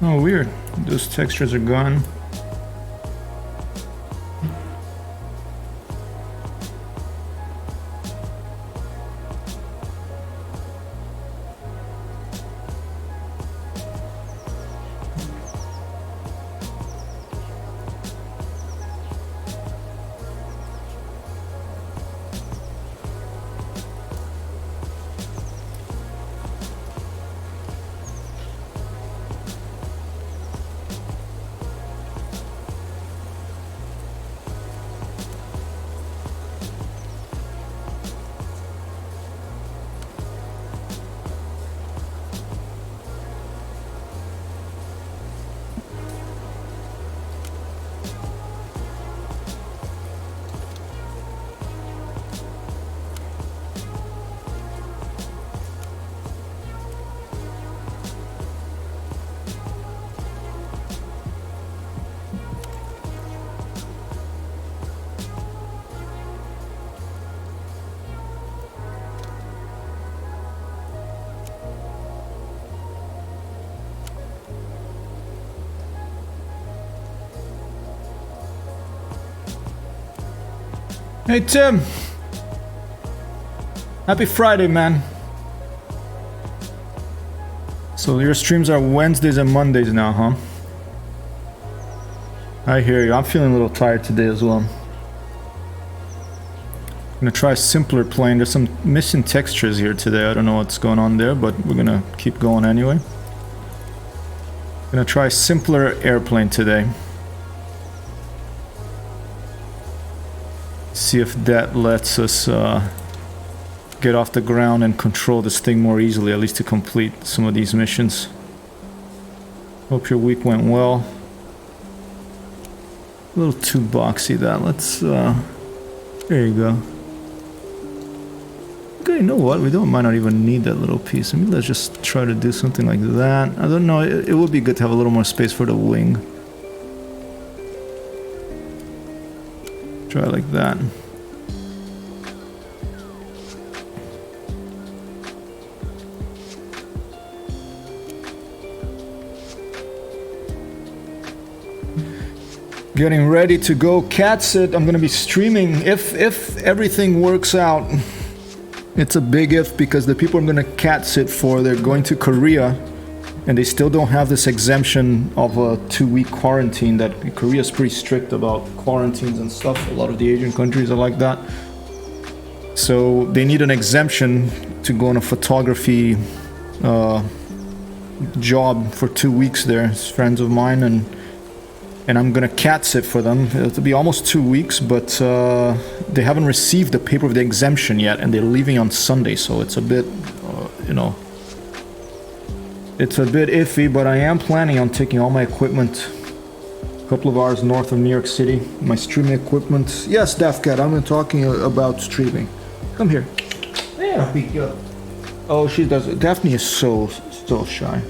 Oh, weird. Those textures are gone. Hey Tim! Happy Friday, man. So your streams are Wednesdays and Mondays now, huh? I hear you. I'm feeling a little tired today as well. I'm gonna try a simpler plane. There's some missing textures here today. I don't know what's going on there, but we're gonna keep going anyway. Gonna try a simpler airplane today. See if that lets us get off the ground and control this thing more easily, at least to complete some of these missions. Hope your week went well. A little too boxy that. Let's there you go. Okay, you know what? Might not even need that little piece. Maybe let's just try to do something like that. I don't know. It would be good to have a little more space for the wing. Try like that. Getting ready to go cat sit. I'm gonna be streaming if everything works out. It's a big if, because the people I'm gonna cat sit for, they're going to Korea and they still don't have this exemption of a 2-week quarantine. That Korea's pretty strict about quarantines and stuff. A lot of the Asian countries are like that. So they need an exemption to go on a photography job for 2 weeks there. It's friends of mine, and I'm gonna cat sit for them. It'll be almost 2 weeks, but they haven't received the paper of the exemption yet, and they're leaving on Sunday, so it's a bit, you know, it's a bit iffy, but I am planning on taking all my equipment a couple of hours north of New York City. My streaming equipment. Yes, Daft Cat, I'm talking about streaming. Come here. Yeah, be good. Oh, she does it. Daphne is so shy.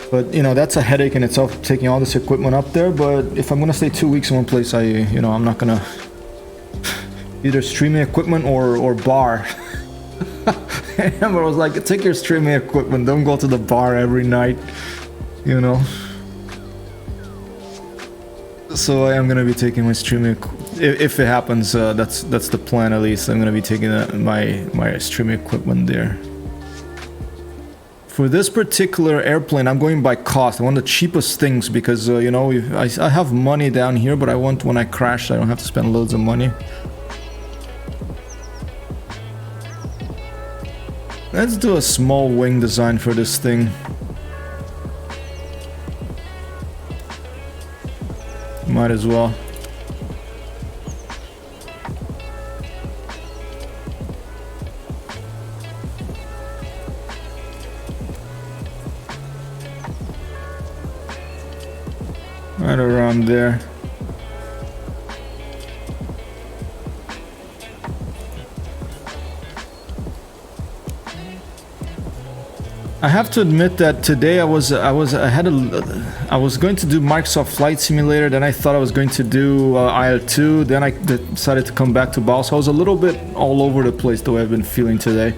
But, you know, that's a headache in itself, taking all this equipment up there. But if I'm gonna stay 2 weeks in one place, I'm not gonna either streaming equipment or bar. Amber was like, take your streaming equipment, don't go to the bar every night, you know. So I am gonna be taking my streaming, if it happens, that's the plan at least. I'm gonna be taking my streaming equipment there. For this particular airplane, I'm going by cost. I want the cheapest things because, you know, I have money down here, but I want, when I crash, I don't have to spend loads of money. Let's do a small wing design for this thing. Might as well. Right around there. I have to admit that today I was going to do Microsoft Flight Simulator, then I thought I was going to do IL2, then I decided to come back to Balsa. I was a little bit all over the place the way I've been feeling today.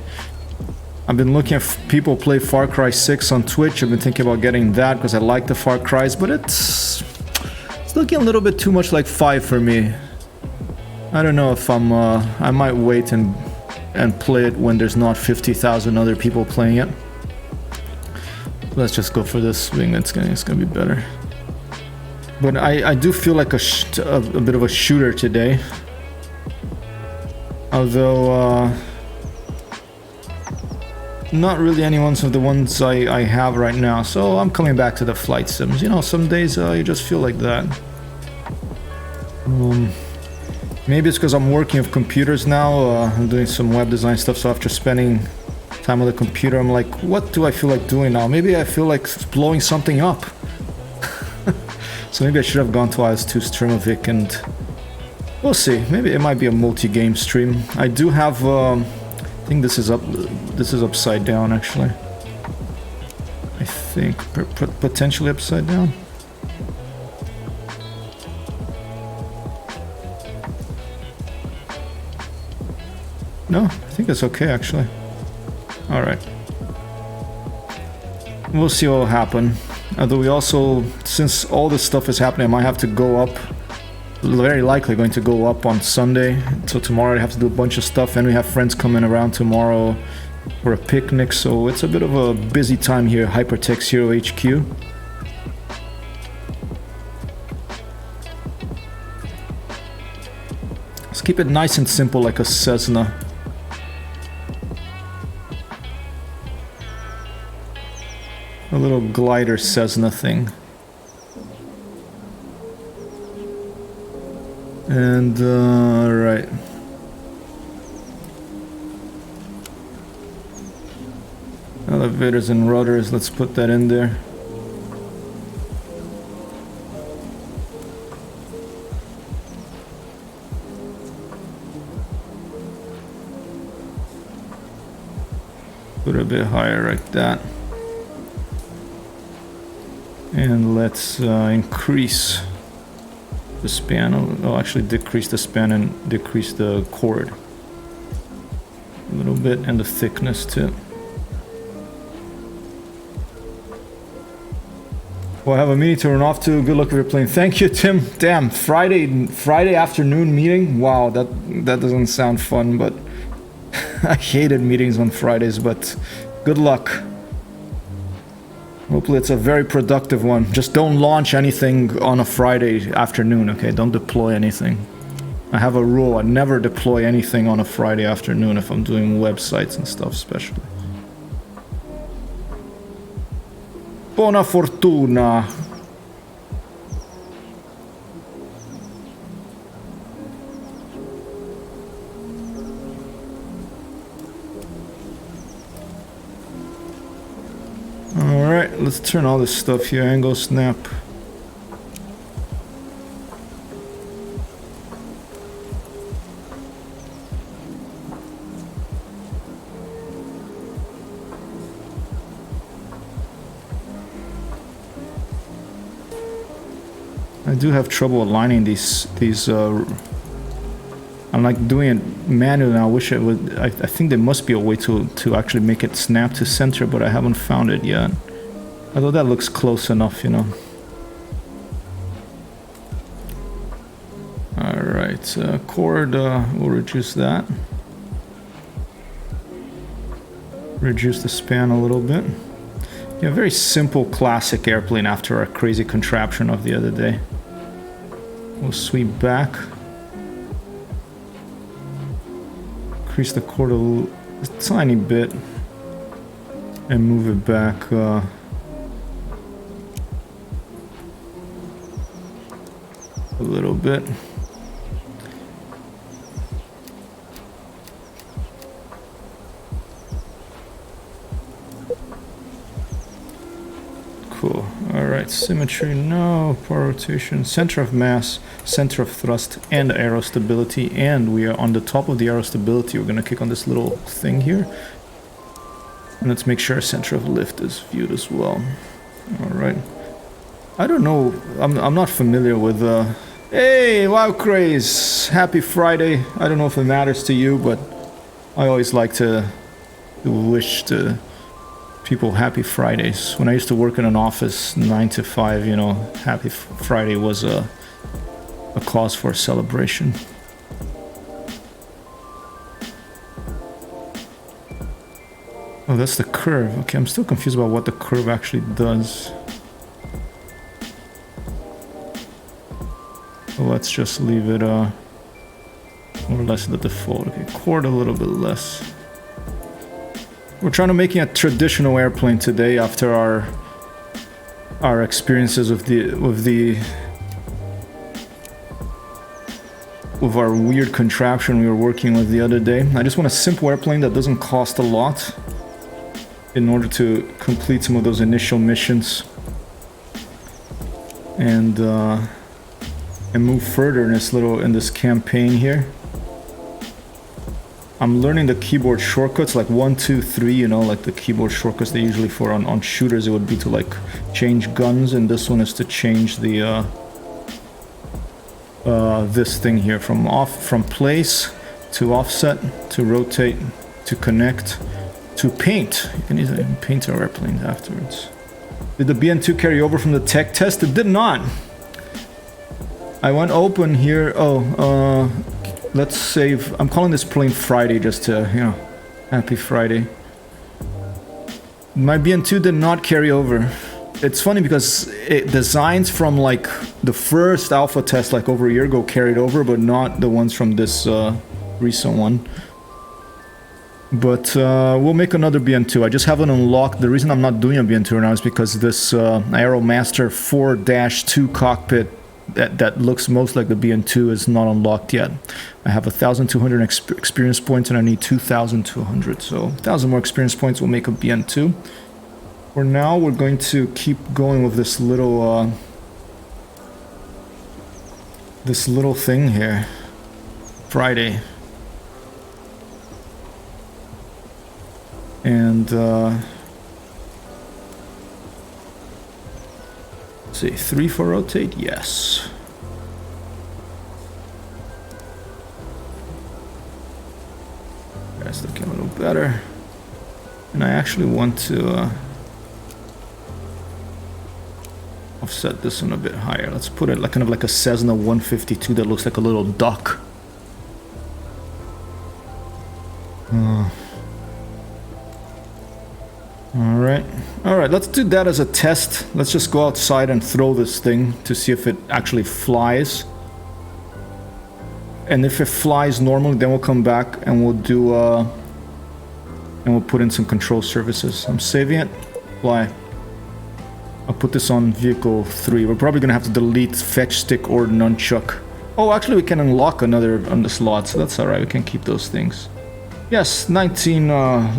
I've been looking at people play Far Cry 6 on Twitch. I've been thinking about getting that because I like the Far Cries, but it's looking a little bit too much like 5 for me. I don't know if I might wait and play it when there's not 50,000 other people playing it. Let's just go for this thing. It's gonna be better. But I do feel like a bit of a shooter today. Although not really any ones of the ones I have right now. So I'm coming back to the flight sims. You know, some days you just feel like that. Maybe it's because I'm working with computers now. I'm doing some web design stuff, so after spending time on the computer, I'm like, what do I feel like doing now? Maybe I feel like blowing something up. So maybe I should have gone to IS2 Streamovic, and we'll see. Maybe it might be a multi-game stream. I do have, I think this is upside down actually. I think potentially upside down. No, I think it's okay actually. All right. We'll see what will happen. Although we also, since all this stuff is happening, I might have to go up. Very likely going to go up on Sunday. So tomorrow I have to do a bunch of stuff, and we have friends coming around tomorrow for a picnic. So it's a bit of a busy time here at Hypertext Hero HQ. Let's keep it nice and simple like a Cessna. A little glider Cessna thing. And, right. Elevators and rudders, let's put that in there. Put it a bit higher like that. And let's increase the span. Oh, actually decrease the span and decrease the chord a little bit, and the thickness too. Well, I have a meeting to run off to. Good luck with your plane. Thank you, Tim. Damn, Friday afternoon meeting. Wow, that doesn't sound fun, but I hated meetings on Fridays, but good luck. Hopefully it's a very productive one. Just don't launch anything on a Friday afternoon, okay? Don't deploy anything. I have a rule, I never deploy anything on a Friday afternoon if I'm doing websites and stuff, especially. Buona fortuna! Alright, let's turn all this stuff here. Angle snap. I do have trouble aligning these I'm like doing it manually now. I wish it would. I think there must be a way to actually make it snap to center, but I haven't found it yet. Although that looks close enough, you know. Alright, chord, we'll reduce that. Reduce the span a little bit. Yeah, very simple classic airplane after our crazy contraption of the other day. We'll sweep back. Increase the chord a tiny bit. And move it back. A little bit. Cool. Alright, symmetry, no. Power rotation, center of mass, center of thrust, and aero stability. And we are on the top of the aero stability. We're gonna click on this little thing here. And let's make sure center of lift is viewed as well. Alright. I don't know, I'm not familiar with hey, wow craze! Happy Friday. I don't know if it matters to you, but I always like to wish to people happy Fridays. When I used to work in an office 9 to 5, you know, happy Friday was a cause for celebration. Oh, that's the curve. Okay, I'm still confused about what the curve actually does. So let's just leave it more or less the default. Okay, chord a little bit less. We're trying to make a traditional airplane today after our experiences with our weird contraption we were working with the other day. I just want a simple airplane that doesn't cost a lot in order to complete some of those initial missions and move further in this campaign here. I'm learning the keyboard shortcuts like 1, 2, 3, you know, like the keyboard shortcuts they usually for on shooters. It would be to like change guns, and this one is to change the this thing here from place to offset to rotate to connect to paint. You can easily paint our airplanes afterwards. Did the BN2 carry over from the tech test? It did not. I went open here. Oh, let's save. I'm calling this plane Friday just to, you know, happy Friday. My BN2 did not carry over. It's funny because designs from like the first alpha test like over a year ago carried over, but not the ones from this recent one. But we'll make another BN2. I just haven't unlocked. The reason I'm not doing a BN2 right now is because this Aeromaster 4-2 cockpit that looks most like the BN2 is not unlocked yet. I have 1,200 experience points and I need 2,200. So 1,000 more experience points will make a BN2. For now, we're going to keep going with this little thing here. Friday. And let's see, 3 for rotate, yes. That's looking a little better. And I actually want to offset this one a bit higher. Let's put it like kind of like a Cessna 152 that looks like a little duck. Alright, let's do that as a test. Let's just go outside and throw this thing to see if it actually flies. And if it flies normally, then we'll come back and we'll do and we'll put in some control surfaces. I'm saving it. Fly. I'll put this on vehicle 3. We're probably gonna have to delete fetch stick or nunchuck. Oh, actually we can unlock another on the slot, so that's alright. We can keep those things. Yes, 19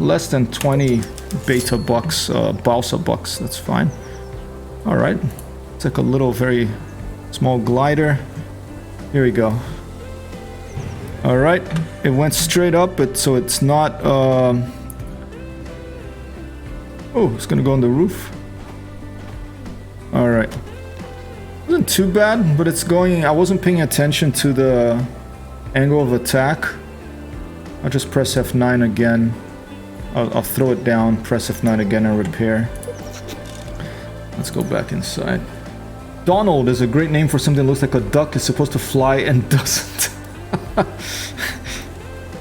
less than 20 beta bucks, Balsa bucks, that's fine. Alright, it's like a little very small glider. Here we go. Alright, it went straight up, so it's not... Oh, it's gonna go on the roof. Alright. Wasn't too bad, but it's going... I wasn't paying attention to the angle of attack. I'll just press F9 again. I'll throw it down, press F9 again and repair. Let's go back inside. Donald is a great name for something that looks like a duck is supposed to fly and doesn't.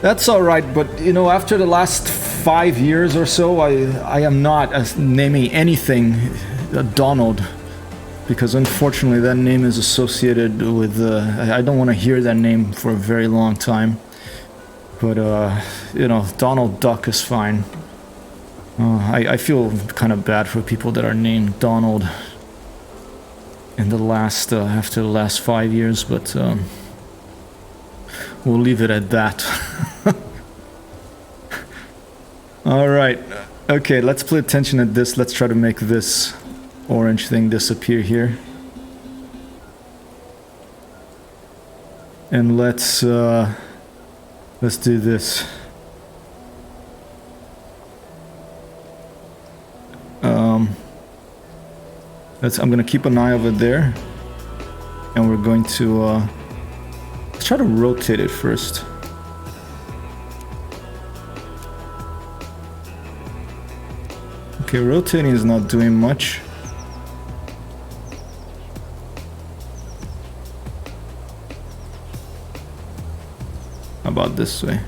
That's alright, but you know, after the last 5 years or so, I am not naming anything Donald. Because unfortunately that name is associated with... I don't want to hear that name for a very long time. But, you know, Donald Duck is fine. I feel kind of bad for people that are named Donald in the last, after the last 5 years, but we'll leave it at that. Alright, okay, let's pay attention at this. Let's try to make this orange thing disappear here. And let's do this. I'm gonna keep an eye over there, and we're going to let's try to rotate it first. Okay, rotating is not doing much. How about this way?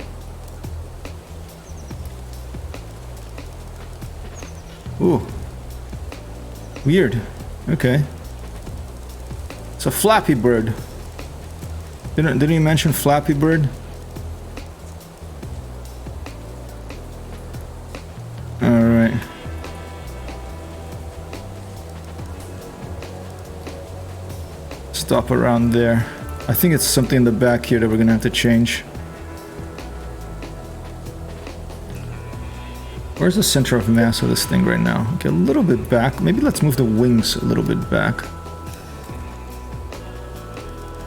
Ooh. Weird. Okay. It's a Flappy Bird. Didn't you mention Flappy Bird? Alright. Stop around there. I think it's something in the back here that we're gonna have to change. Where's the center of mass of this thing right now? Okay, a little bit back. Maybe let's move the wings a little bit back.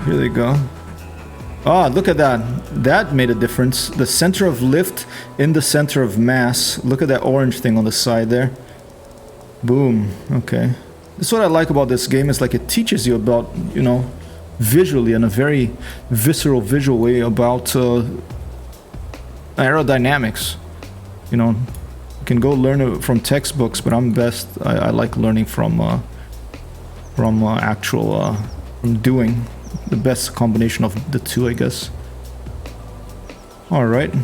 Here they go. Ah, look at that. That made a difference. The center of lift in the center of mass. Look at that orange thing on the side there. Boom. Okay. That's what I like about this game. Is like it teaches you about, you know, visually in a very visceral, visual way about aerodynamics. You know, you can go learn it from textbooks, but I'm best. I like learning from actual from doing. The best combination of the two, I guess. Alright.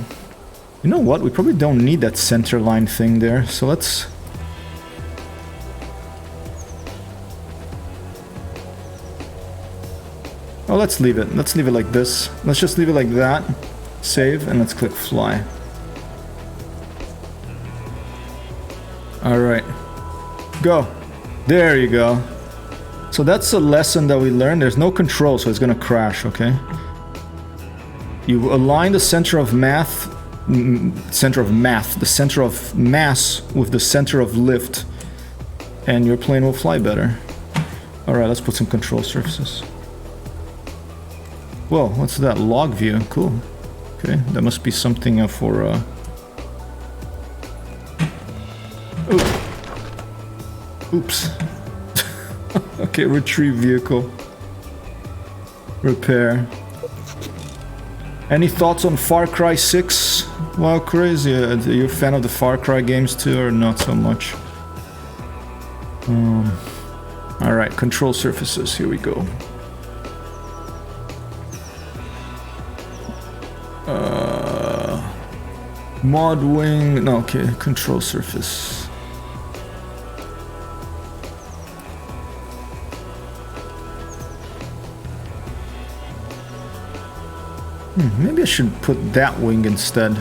You know what? We probably don't need that center line thing there, so let's... Oh, let's leave it. Let's leave it like this. Let's just leave it like that. Save, and let's click fly. Alright. Go. There you go. So that's a lesson that we learned. There's no control, so it's gonna crash, okay? You align the center of mass with the center of lift, and your plane will fly better. Alright, let's put some control surfaces. Whoa, what's that? Log view, cool. Okay, that must be something for Oops. Okay, retrieve vehicle. Repair. Any thoughts on Far Cry 6? Wow, crazy. Are you a fan of the Far Cry games too, or not so much? Alright, control surfaces, here we go. Mod wing, no, okay, control surface. Maybe I should put that wing instead.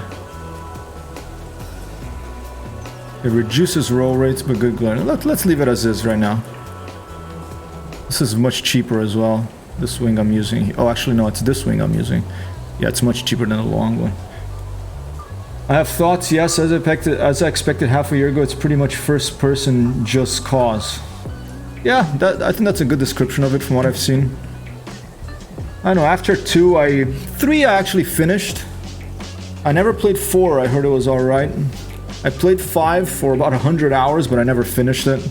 It reduces roll rates, but good glide. Let's leave it as is right now. This is much cheaper as well. This wing I'm using. Oh, actually, no, it's this wing I'm using. Yeah, it's much cheaper than the long one. I have thoughts, yes, as I expected half a year ago, it's pretty much first person Just Cause. Yeah, I think that's a good description of it from what I've seen. I don't know, after 3 I actually finished. I never played 4, I heard it was alright. I played 5 for about 100 hours, but I never finished it.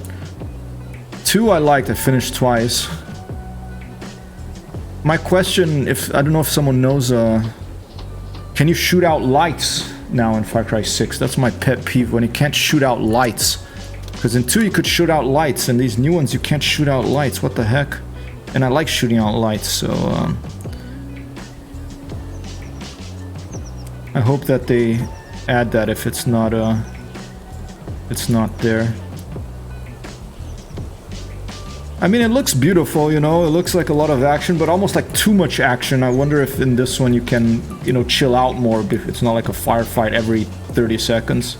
2 I liked, I finished twice. My question, I don't know if someone knows, can you shoot out lights now in Far Cry 6? That's my pet peeve, when you can't shoot out lights. Because in 2 you could shoot out lights, and these new ones you can't shoot out lights, what the heck? And I like shooting out lights, so I hope that they add that if it's not there. I mean, it looks beautiful, you know, it looks like a lot of action, but almost like too much action. I wonder if in this one you can, you know, chill out more, if it's not like a firefight every 30 seconds.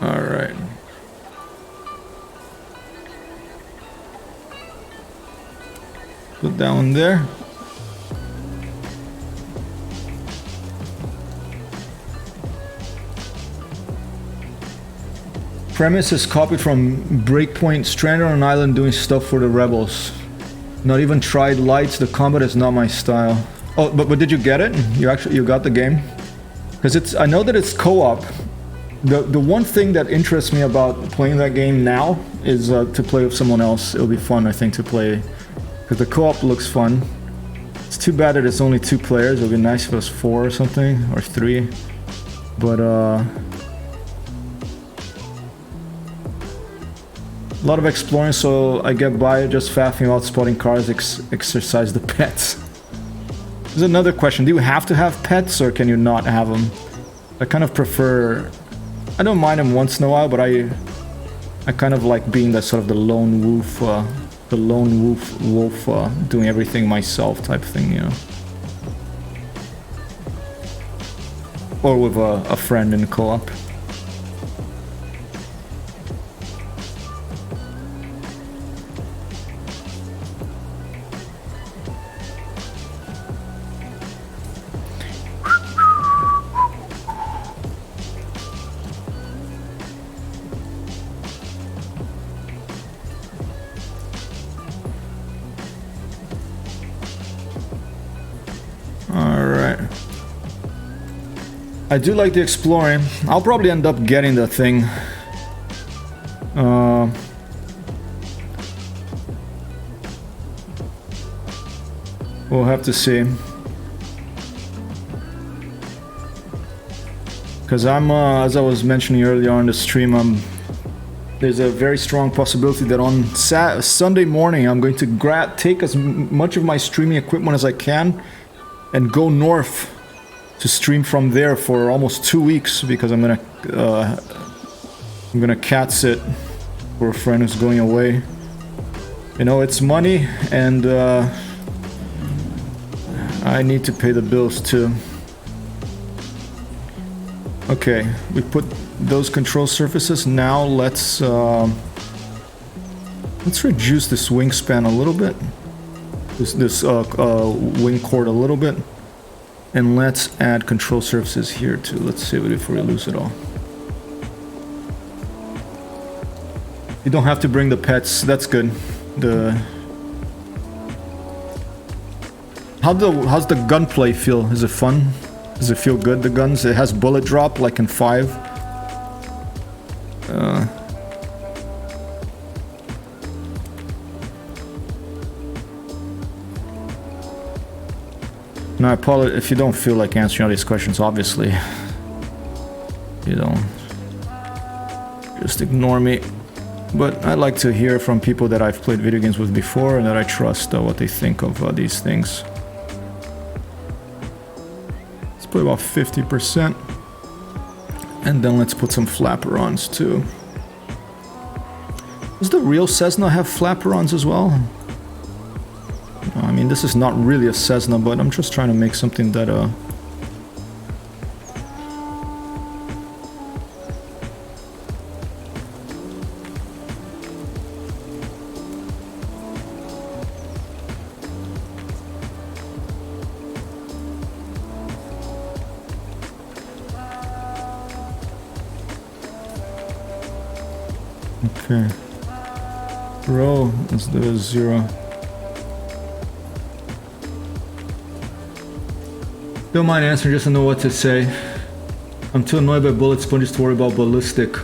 Alright. Put that one there. Premise is copied from Breakpoint, stranded on an island doing stuff for the rebels. Not even tried lights, the combat is not my style. Oh, but did you get it? You got the game? Because I know that it's co-op. The one thing that interests me about playing that game now is to play with someone else. It'll be fun, I think, to play. Because the co-op looks fun. It's too bad that it's only 2 players. It would be nice if it was 4 or something, or 3. But a lot of exploring, so I get by just faffing out, spotting cars, exercise the pets. There's another question. Do you have to have pets, or can you not have them? I kind of prefer... I don't mind them once in a while, but I kind of like being that sort of the lone wolf doing everything myself type thing, you know. Or with a friend in co-op. I do like the exploring. I'll probably end up getting the thing. We'll have to see. Because I'm, as I was mentioning earlier on the stream, there's a very strong possibility that on Sunday morning I'm going to take as much of my streaming equipment as I can and go north to stream from there for almost 2 weeks, because I'm gonna cat sit for a friend who's going away. You know, it's money, and I need to pay the bills too. Okay, we put those control surfaces. Now let's reduce this wingspan a little bit, this wing chord a little bit. And let's add control surfaces here too. Let's save it before we lose it all. You don't have to bring the pets. That's good. How's the gunplay feel? Is it fun? Does it feel good? The guns. It has bullet drop like in 5. No, I apologize if you don't feel like answering all these questions, obviously. You don't. Just ignore me. But I like to hear from people that I've played video games with before and that I trust what they think of these things. Let's put about 50%. And then let's put some flaperons too. Does the real Cessna have flaperons as well? I mean, this is not really a Cessna, but I'm just trying to make something that, okay. Row, let's do a 0. Don't mind answering, just to know what to say. I'm too annoyed by bullet sponges to worry about ballistic.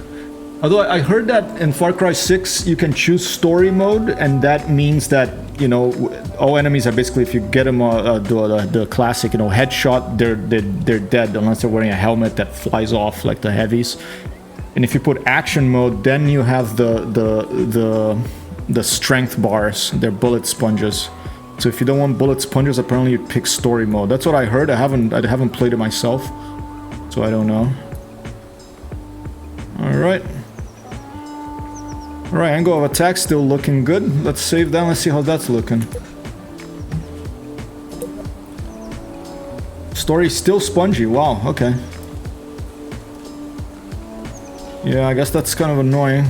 Although I heard that in Far Cry 6 you can choose story mode, and that means that, you know, all enemies are basically, if you get them the classic, you know, headshot, they're dead unless they're wearing a helmet that flies off like the heavies. And if you put action mode, then you have the strength bars. They're bullet sponges. So if you don't want bullet sponges, apparently you pick story mode. That's what I heard. I haven't played it myself, so I don't know. All right. All right, angle of attack still looking good. Let's save that. Let's see how that's looking. Story still spongy. Wow. Okay. Yeah, I guess that's kind of annoying.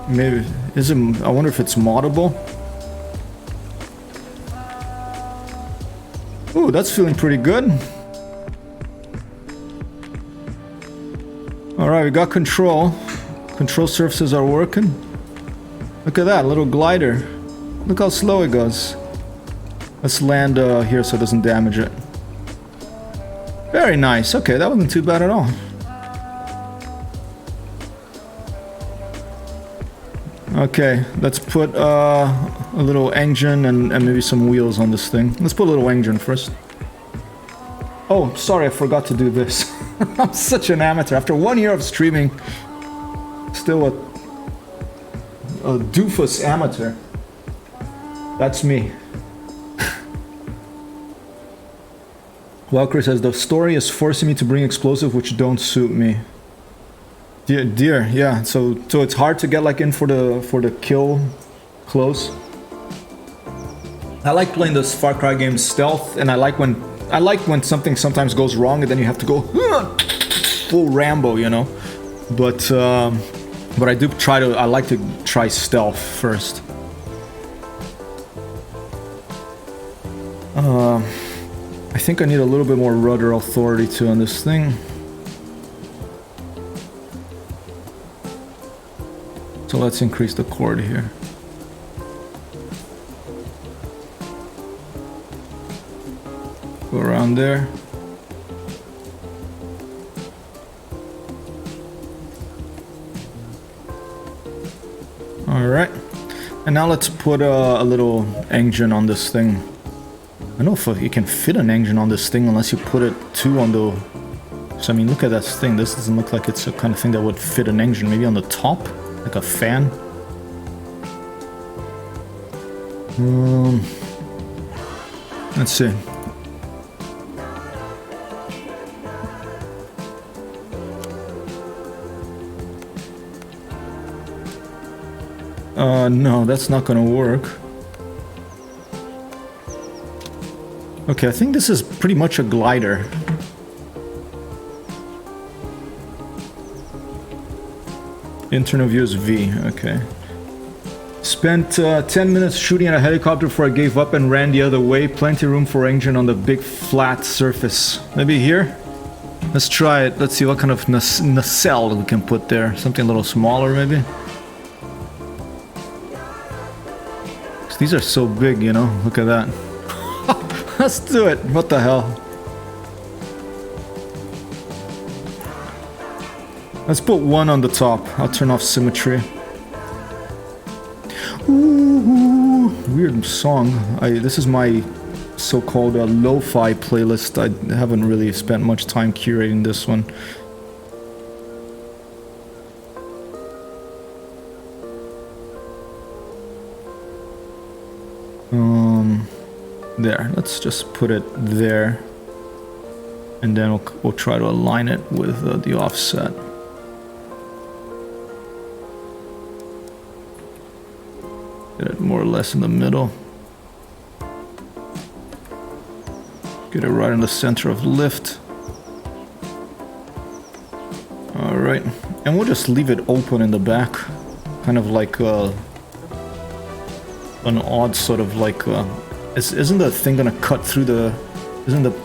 Maybe is it? I wonder if it's moddable. Ooh, that's feeling pretty good. Alright, we got control. Control surfaces are working. Look at that, little glider. Look how slow it goes. Let's land here so it doesn't damage it. Very nice. Okay, that wasn't too bad at all. Okay, let's put a little engine and maybe some wheels on this thing. Let's put a little engine first. Oh, sorry, I forgot to do this. I'm such an amateur. After 1 year of streaming, still a doofus amateur. That's me. Valkyrie says, the story is forcing me to bring explosives which don't suit me. Dear, yeah. So it's hard to get like in for the kill close. I like playing those Far Cry games stealth, and I like when something sometimes goes wrong and then you have to go full Rambo, you know. But I do try to. I like to try stealth first. I think I need a little bit more rudder authority too on this thing. So let's increase the cord here. Go around there. All right. And now let's put a little engine on this thing. I don't know if you can fit an engine on this thing unless you put it two on the... So I mean, look at that thing. This doesn't look like it's the kind of thing that would fit an engine. Maybe on the top? Like a fan? Let's see. No, that's not gonna work. Okay, I think this is pretty much a glider. Internal view is V, okay. Spent 10 minutes shooting at a helicopter before I gave up and ran the other way. Plenty room for engine on the big flat surface. Maybe here? Let's try it. Let's see what kind of nacelle we can put there. Something a little smaller, maybe? These are so big, you know? Look at that. Let's do it. What the hell? Let's put one on the top. I'll turn off symmetry. Ooh, weird song. This is my so-called lo-fi playlist. I haven't really spent much time curating this one. There. Let's just put it there, and then we'll try to align it with the offset. Get it more or less in the middle. Get it right in the center of lift. Alright. And we'll just leave it open in the back. Kind of like an odd sort of like... Isn't the thing gonna cut through the...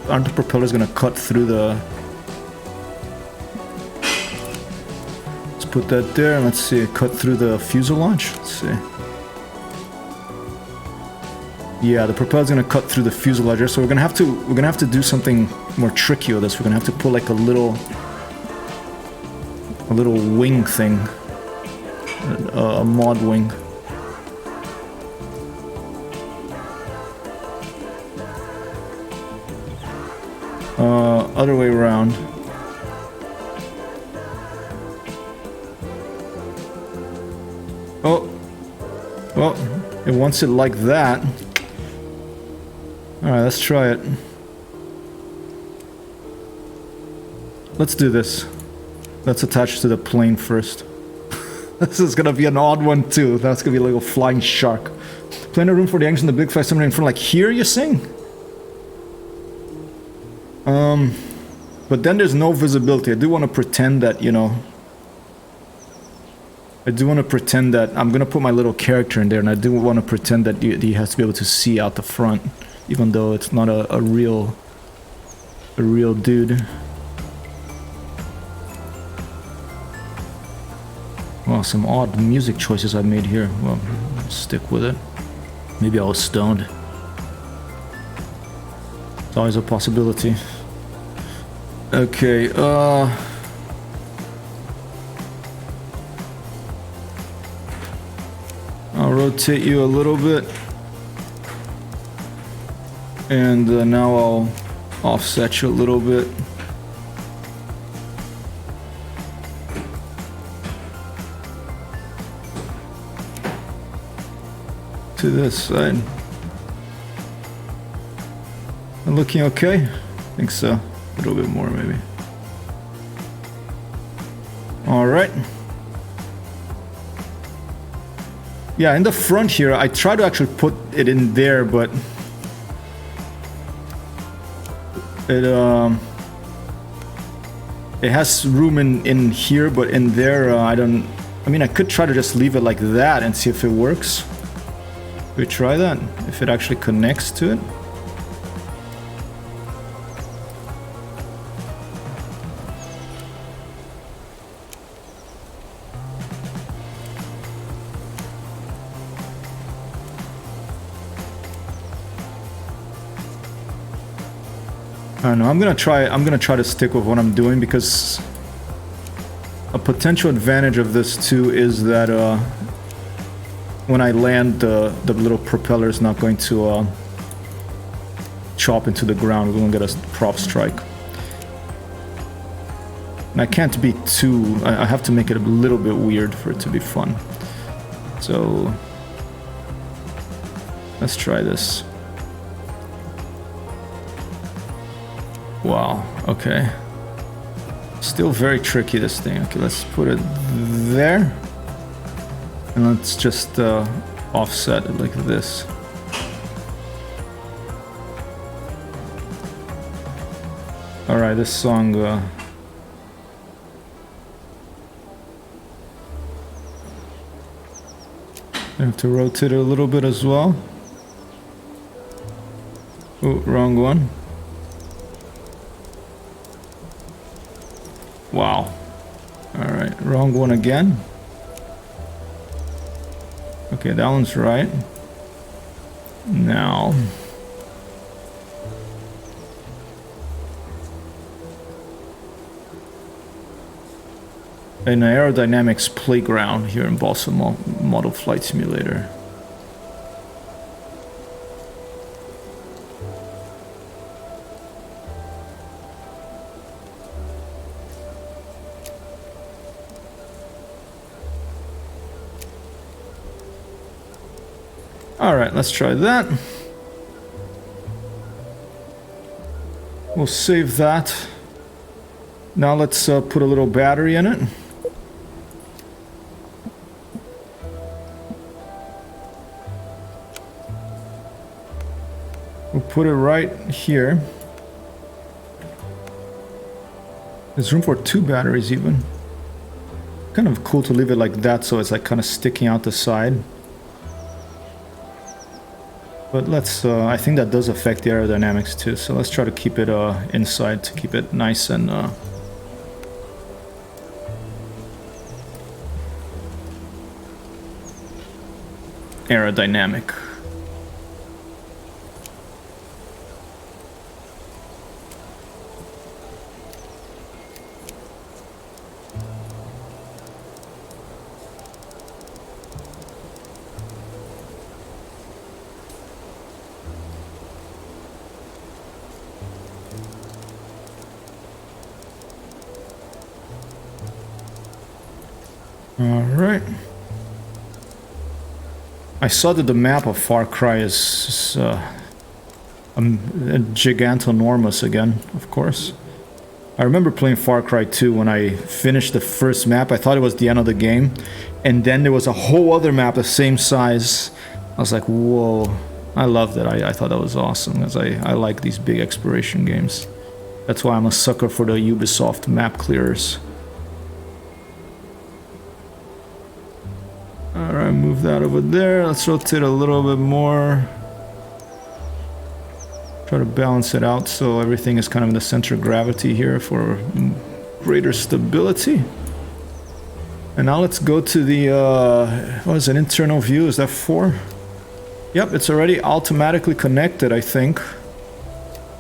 Aren't the propellers gonna cut through the... Let's put that there, and let's see, cut through the fuselage? Let's see. Yeah, the propeller's gonna cut through the fuselage, so we're gonna have to do something more tricky with this. We're gonna have to put like a little wing thing, a mod wing. Other way around. Oh, well, it wants it like that. Alright, let's try it. Let's do this. Let's attach to the plane first. This is gonna be an odd one too. That's gonna be like a flying shark. Plenty of room for the engine, the big 5 in front, like here, you're saying? But then there's no visibility. I do want to pretend that, you know... I do want to pretend that... I'm gonna put my little character in there, and I do want to pretend that he has to be able to see out the front. Even though it's not a real dude. Well, some odd music choices I made here. Well, I'll stick with it. Maybe I was stoned. It's always a possibility. Okay, rotate you a little bit. And now I'll offset you a little bit. To this side. Looking okay? I think so. A little bit more maybe. Alright. Yeah, in the front here, I try to actually put it in there, but it has room in here, but in there, I mean, I could try to just leave it like that and see if it works. We try that, if it actually connects to it. I don't know, I'm gonna try to stick with what I'm doing, because a potential advantage of this too is that when I land, the little propeller is not going to chop into the ground. We're gonna get a prop strike. And I can't be too... I have to make it a little bit weird for it to be fun. So... let's try this. Wow, okay. Still very tricky, this thing. Okay, let's put it there. And let's just offset it like this. Alright, this song... I have to rotate it a little bit as well. Oh, wrong one. Wow. Alright, wrong one again. Okay, that one's right. Now... an aerodynamics playground here in Balsa Model Flight Simulator. Alright, let's try that. We'll save that. Now let's put a little battery in it. We'll put it right here. There's room for 2 batteries even. Kind of cool to leave it like that, so it's like kind of sticking out the side. But let's, I think that does affect the aerodynamics too, so let's try to keep it inside to keep it nice and aerodynamic. Alright. I saw that the map of Far Cry is gigantonormous again, of course. I remember playing Far Cry 2 when I finished the first map. I thought it was the end of the game. And then there was a whole other map the same size. I was like, whoa. I loved it. I thought that was awesome, because I like these big exploration games. That's why I'm a sucker for the Ubisoft map clearers. Alright, move that over there. Let's rotate a little bit more. Try to balance it out so everything is kind of in the center of gravity here for greater stability. And now let's go to the, what is it, internal view? Is that 4? Yep, it's already automatically connected, I think.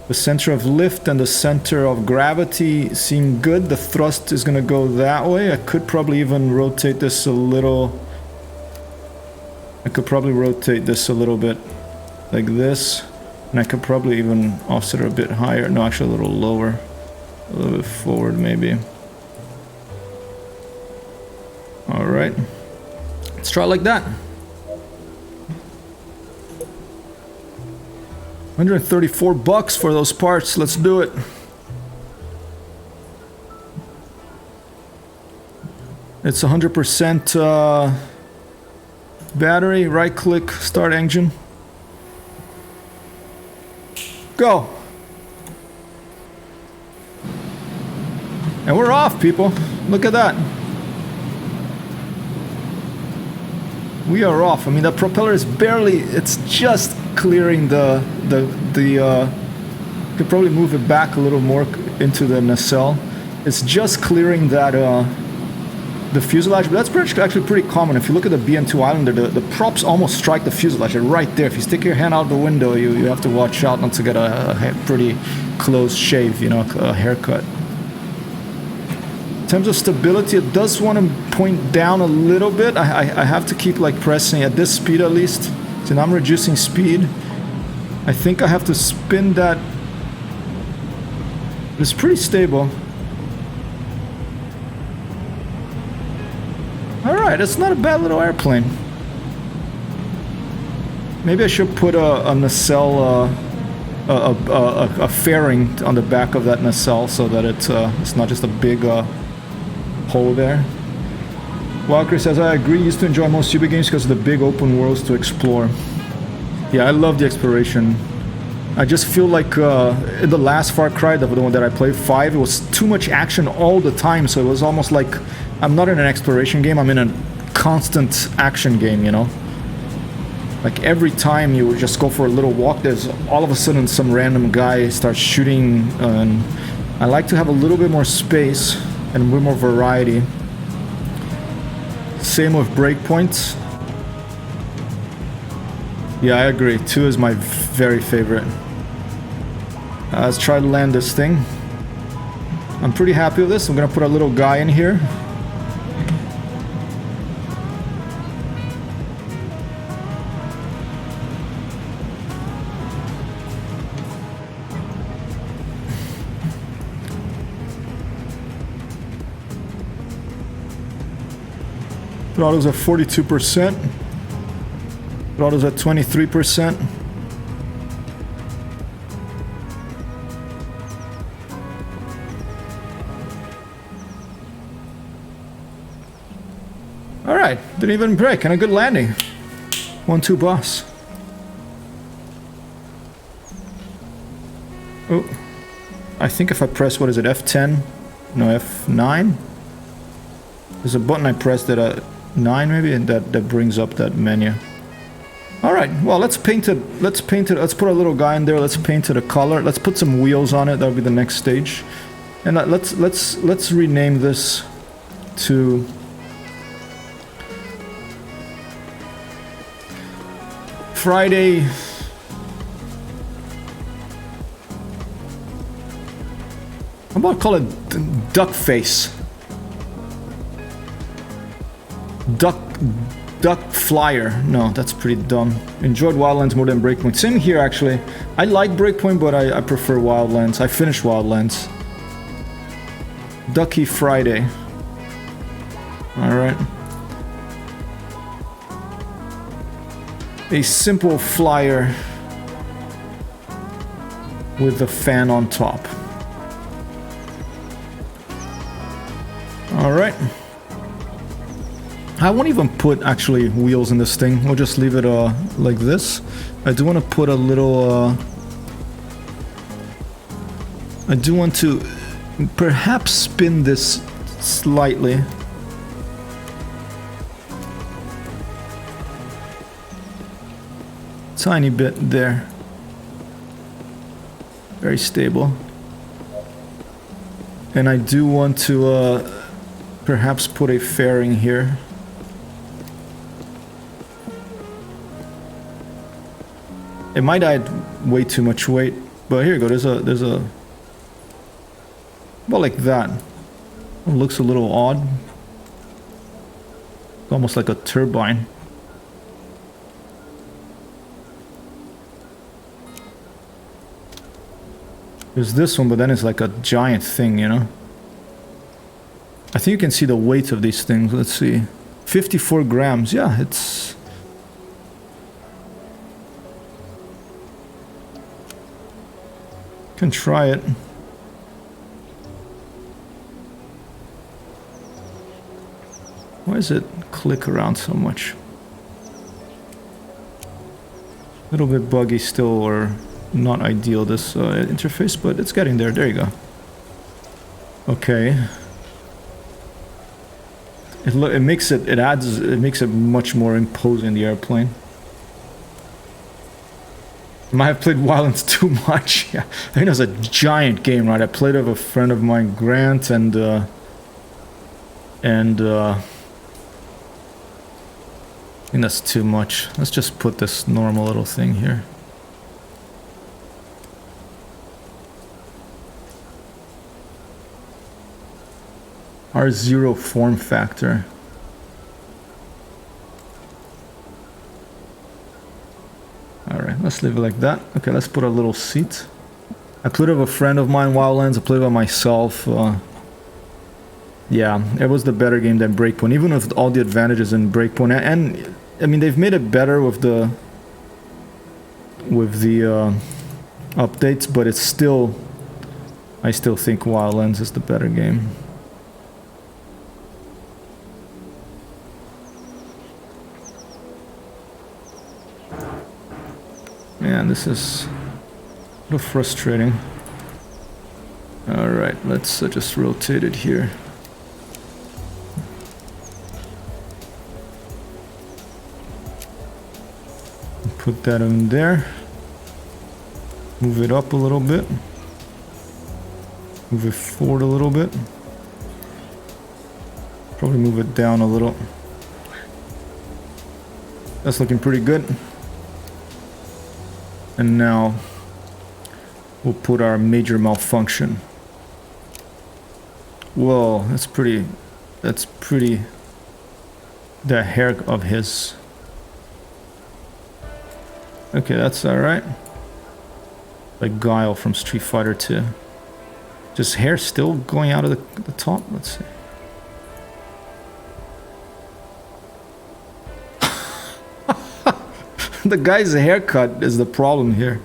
The center of lift and the center of gravity seem good. The thrust is going to go that way. I could probably even rotate this a little I could probably rotate this a little bit like this, and I could probably even offset it a bit higher. No, actually a little lower, a little bit forward maybe. All right, let's try it like that. 134 bucks for those parts. Let's do it. It's 100% battery. Right click, start engine. Go. And we're off, people. Look at that. We are off. I mean, the propeller is barely, it's just clearing the could probably move it back a little more into the nacelle. It's just clearing that the fuselage, but that's actually pretty common. If you look at the BN2 Islander, the props almost strike the fuselage. They're right there. If you stick your hand out the window, you have to watch out not to get a pretty close shave, you know, a haircut. In terms of stability, it does want to point down a little bit. I have to keep like pressing at this speed at least. So now I'm reducing speed. I think I have to spin that. It's pretty stable. Alright, it's not a bad little airplane. Maybe I should put a nacelle, a fairing on the back of that nacelle so that it's not just a big hole there. Walker says, I agree, used to enjoy most Super games because of the big open worlds to explore. Yeah, I love the exploration. I just feel like in the last Far Cry, the one that I played, 5, it was too much action all the time, so it was almost like I'm not in an exploration game, I'm in a constant action game, you know? Like every time you would just go for a little walk, there's all of a sudden some random guy starts shooting, and I like to have a little bit more space and a bit more variety. Same with breakpoints. Yeah, I agree. 2 is my very favorite. Let's try to land this thing. I'm pretty happy with this. I'm gonna put a little guy in here. Throttle's at 42%. Throttle's at 23%. Alright, didn't even break, and a good landing. 1-2 boss. Oh, I think if I press, what is it, F10? No, F9? There's a button I pressed that 9 maybe, and that brings up that menu. Alright, well, let's paint it, let's put a little guy in there, let's paint it a color, let's put some wheels on it, that'll be the next stage. And let's rename this to Friday. How about call it Duck Face? Duck Flyer. No, that's pretty dumb. Enjoyed Wildlands more than Breakpoint. Same here, actually. I like Breakpoint, but I prefer Wildlands. I finished Wildlands. Ducky Friday. Alright. A simple flyer with a fan on top. Alright. I won't even put actually wheels in this thing. We'll just leave it like this. I do want to put a little I do want to perhaps spin this slightly. Tiny bit there. Very stable. And I do want to perhaps put a fairing here. It might add way too much weight, but here you go. There's a well, like that. It looks a little odd. Almost like a turbine. There's this one, but then it's like a giant thing, you know? I think you can see the weight of these things. Let's see. 54 grams. Yeah, it's... Can try it. Why does it click around so much? A little bit buggy still, or not ideal, this interface, but it's getting there. There you go. Okay. It makes it much more imposing, the airplane. I might have played Wildlands too much. Yeah, I think it was a giant game, right? I played with a friend of mine, Grant, and I think that's too much. Let's just put this normal little thing here. R0 form factor. Alright, let's leave it like that. Okay, let's put a little seat. I played with a friend of mine, Wildlands. I played with myself. Yeah, it was the better game than Breakpoint, even with all the advantages in Breakpoint. And I mean, they've made it better with the updates, but it's still, I still think Wildlands is the better game. Man, this is a little frustrating. Alright, let's just rotate it here. Put that in there. Move it up a little bit. Move it forward a little bit. Probably move it down a little. That's looking pretty good. And now we'll put our major malfunction. Whoa, that's pretty, the hair of his. Okay, that's alright. Like Guile from Street Fighter 2. Just hair still going out of the top? Let's see. The guy's haircut is the problem here.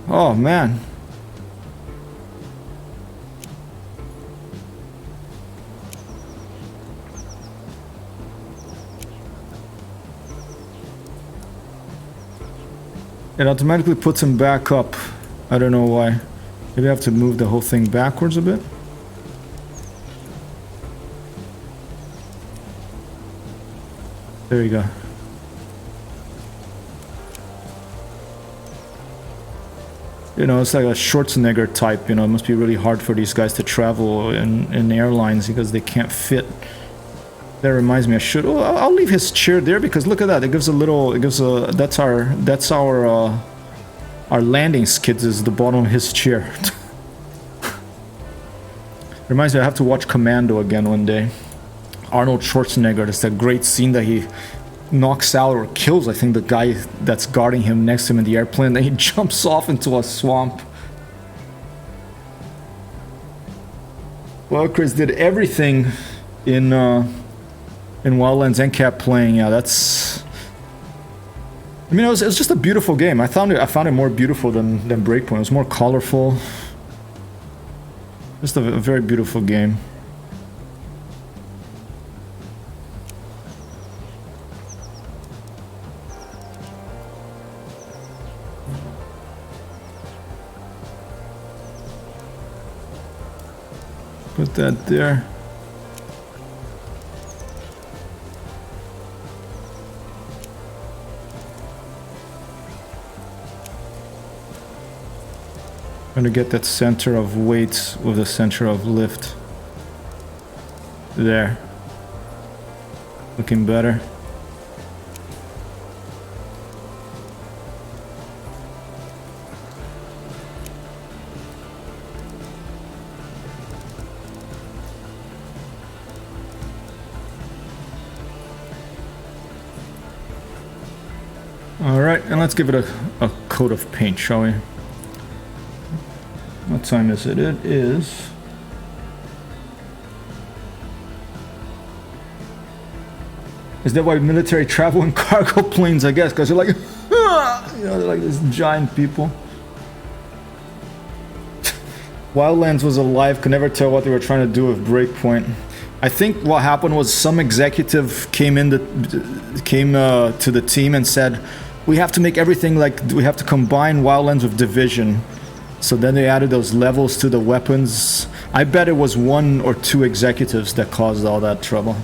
Oh man. It automatically puts him back up. I don't know why. Maybe I have to move the whole thing backwards a bit. There you go. You know, it's like a Schwarzenegger type, you know, it must be really hard for these guys to travel in airlines because they can't fit. That reminds me, I should, oh, I'll leave his chair there because look at that, it gives a little, that's our landing skids is the bottom of his chair. Reminds me, I have to watch Commando again one day. Arnold Schwarzenegger, that's that great scene that he knocks out or kills, I think, the guy that's guarding him next to him in the airplane, then he jumps off into a swamp. Well, Chris did everything in Wildlands and kept playing. Yeah, that's... I mean, it was just a beautiful game. I found it more beautiful than Breakpoint. It was more colorful. Just a very beautiful game. Put that there. Trying to get that center of weight with the center of lift. There. Looking better. let's give it a coat of paint, shall we? What time is it? It is... Is that why military travel in cargo planes, I guess? Because they're like... you know, they're like these giant people. Wildlands was alive, could never tell what they were trying to do with Breakpoint. I think what happened was some executive came to the team and said, we have to make everything like, we have to combine Wildlands with Division. So then they added those levels to the weapons. I bet it was 1 or 2 executives that caused all that trouble.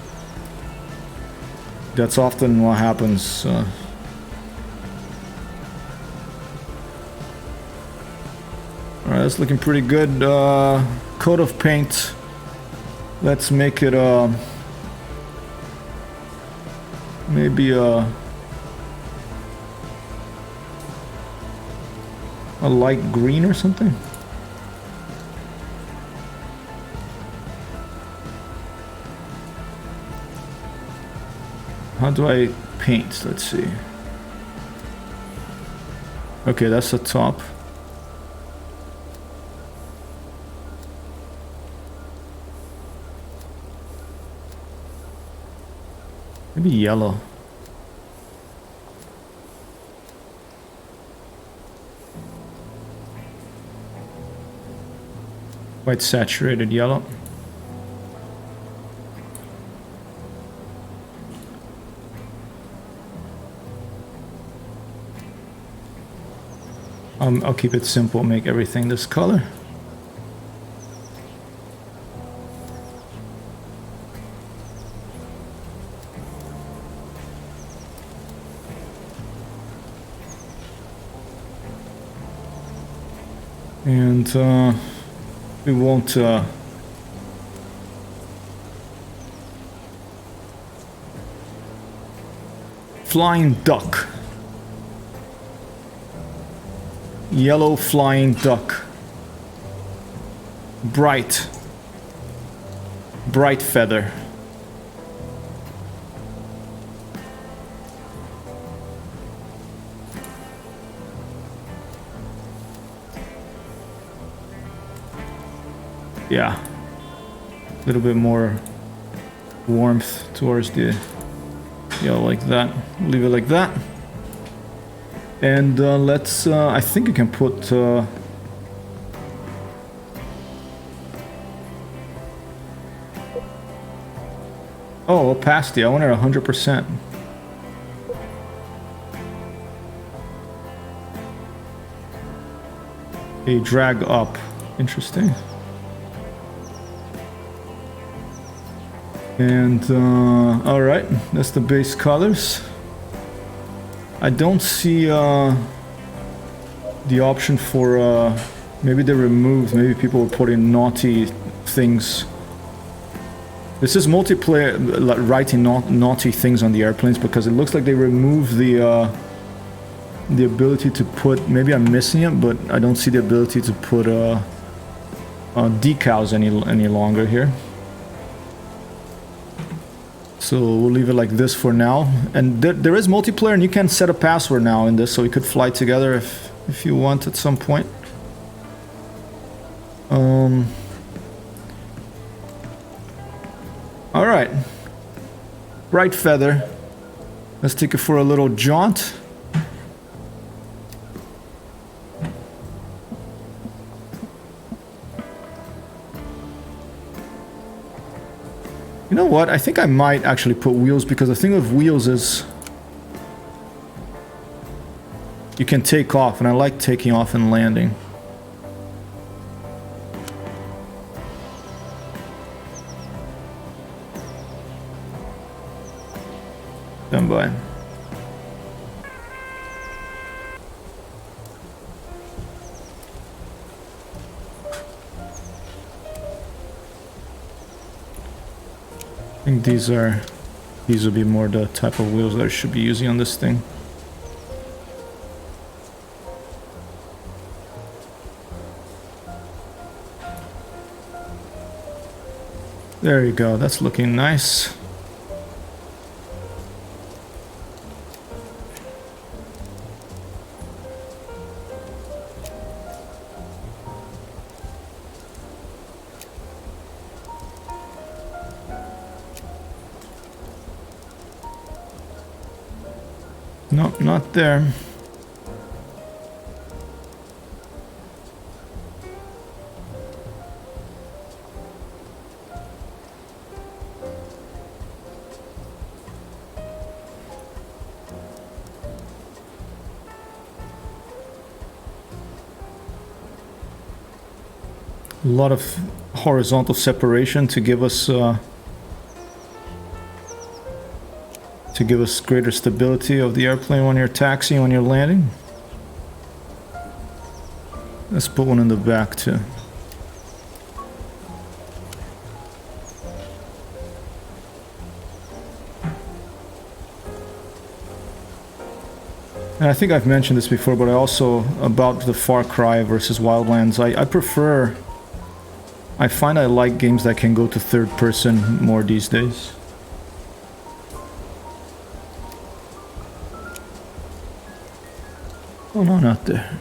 That's often what happens. Alright, that's looking pretty good. Coat of paint. Let's make it maybe a light green or something. How do I paint? Let's see. Okay, that's the top. Maybe yellow. Quite saturated yellow. I'll keep it simple, make everything this color. And we won't flying duck. Yellow flying duck. Bright feather. Yeah, a little bit more warmth towards the yellow, like that. Leave it like that. And let's, I think you can put, oh, opacity, I want it 100%. A drag up, interesting. And, alright, that's the base colors. I don't see the option for, maybe they removed, maybe people were putting naughty things. This is multiplayer, writing naughty things on the airplanes, because it looks like they removed the ability to put, maybe I'm missing it, but I don't see the ability to put decals any longer here. So we'll leave it like this for now. And there is multiplayer, and you can set a password now in this, so we could fly together if you want at some point. Alright. Bright feather. Let's take it for a little jaunt. You know what? I think I might actually put wheels, because the thing with wheels is you can take off, and I like taking off and landing. Stand by. I think these will be more the type of wheels that I should be using on this thing. There you go, that's looking nice. No, not there. A lot of horizontal separation to give us greater stability of the airplane when you're taxiing, when you're landing. Let's put one in the back too. And I think I've mentioned this before, but I also, about the Far Cry versus Wildlands, I find I like games that can go to third person more these days. Oh no, not there.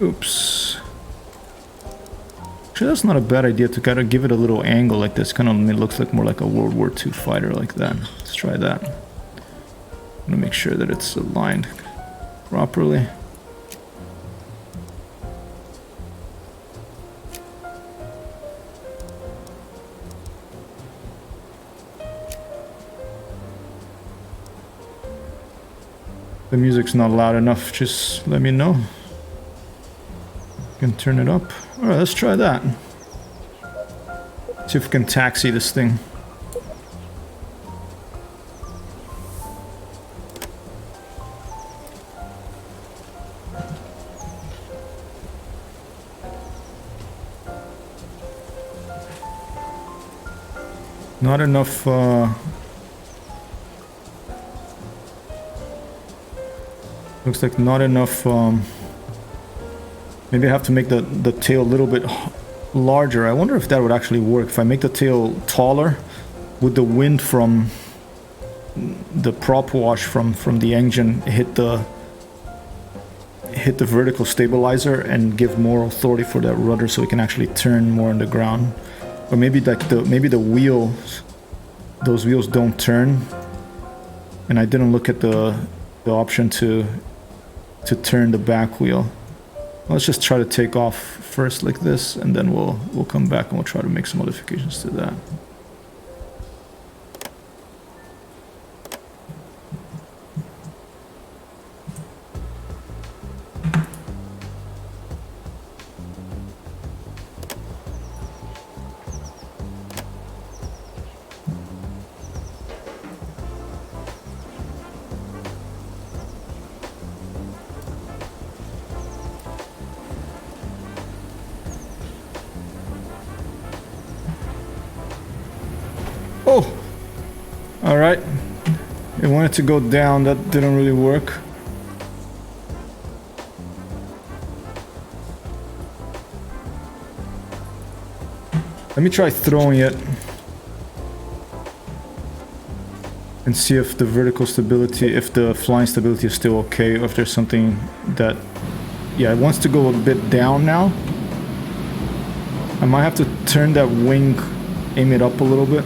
Oops. Actually, that's not a bad idea to kind of give it a little angle like this. Kind of looks like more like a World War II fighter like that. Let's try that. I'm gonna make sure that it's aligned properly. The music's not loud enough, just let me know. You can turn it up. Alright, let's try that. See if we can taxi this thing. Not enough looks like not enough maybe I have to make the tail a little bit larger. I wonder if that would actually work. If I make the tail taller, would the wind from the prop wash from the engine hit the vertical stabilizer and give more authority for that rudder so it can actually turn more on the ground? Or maybe like the wheels, those wheels don't turn, and I didn't look at the option to turn the back wheel. Let's just try to take off first like this, and then we'll come back and we'll try to make some modifications to that. Oh! Alright. It wanted to go down, that didn't really work. Let me try throwing it and see if the vertical stability, if the flying stability is still okay, or if there's something that... Yeah, it wants to go a bit down now. I might have to turn that wing, aim it up a little bit.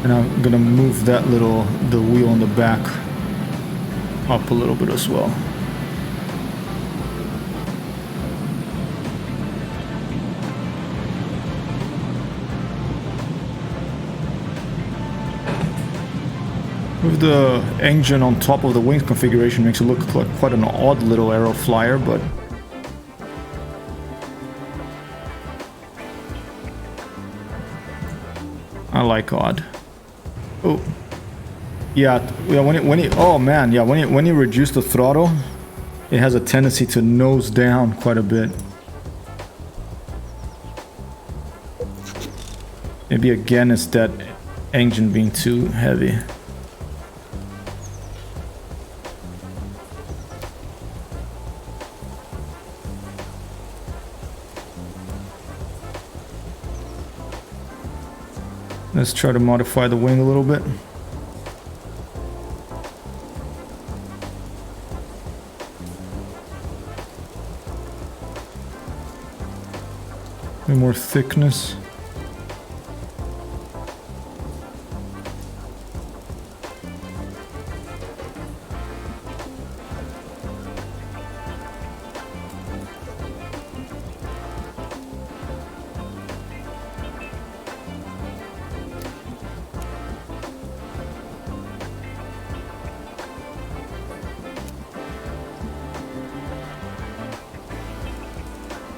And I'm gonna move the wheel on the back up a little bit as well. With the engine on top of the wings configuration makes it look like quite an odd little aero flyer, but I like odd. Oh, yeah. When you reduce the throttle, it has a tendency to nose down quite a bit. Maybe again it's that engine being too heavy. Let's try to modify the wing a little bit. A bit more thickness.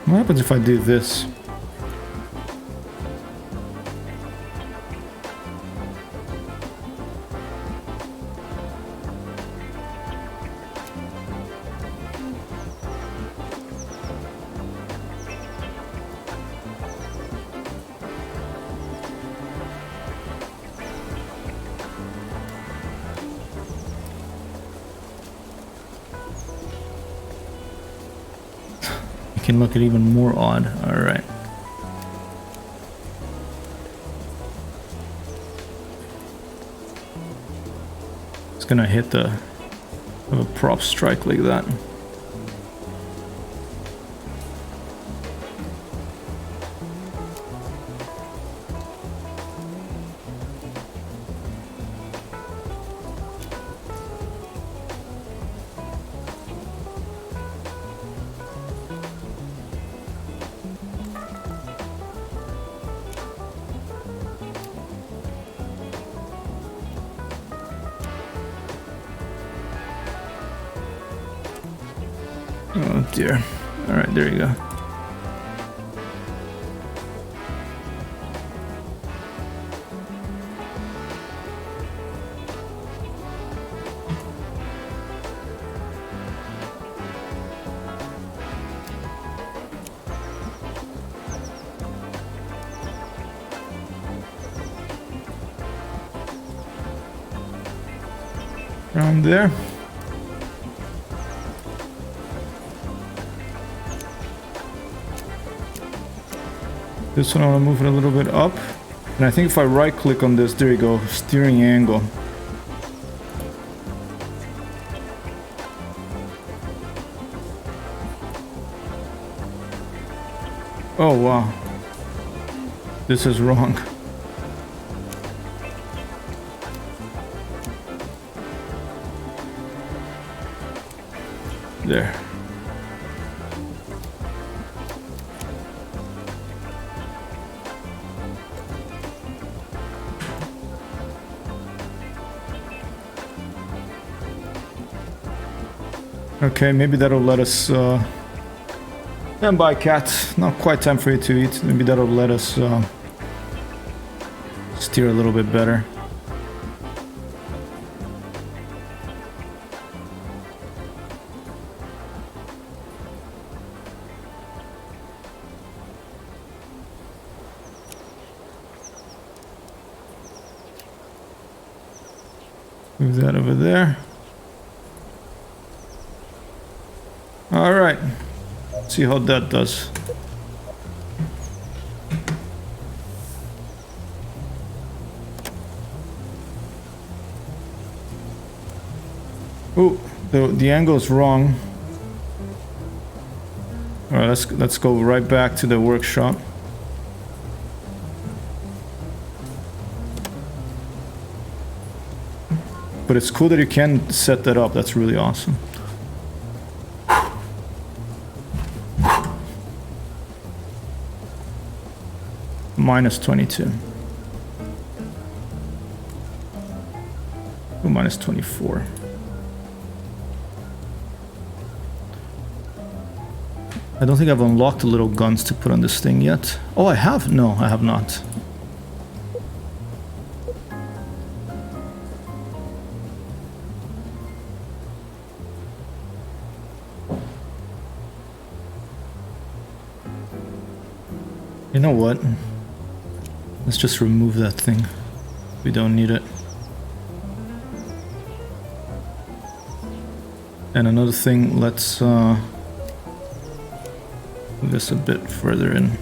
What happens if I do this? Can look at even more odd. All right. It's gonna hit the a prop strike like that. Oh dear. Alright, there you go. Around there. This one I want to move it a little bit up. And I think if I right click on this, there you go, steering angle. Oh wow. This is wrong. There. Okay, maybe that'll let us, stand by, cat. Not quite time for you to eat. Maybe that'll let us, steer a little bit better. Move that over there. All right, see how that does. Oh, the angle is wrong. All right, let's go right back to the workshop. But it's cool that you can set that up. That's really awesome. Minus 22. Oh, minus 24. I don't think I've unlocked the little guns to put on this thing yet. Oh, I have? No, I have not. You know what? Let's just remove that thing. We don't need it. And another thing, let's move this a bit further in.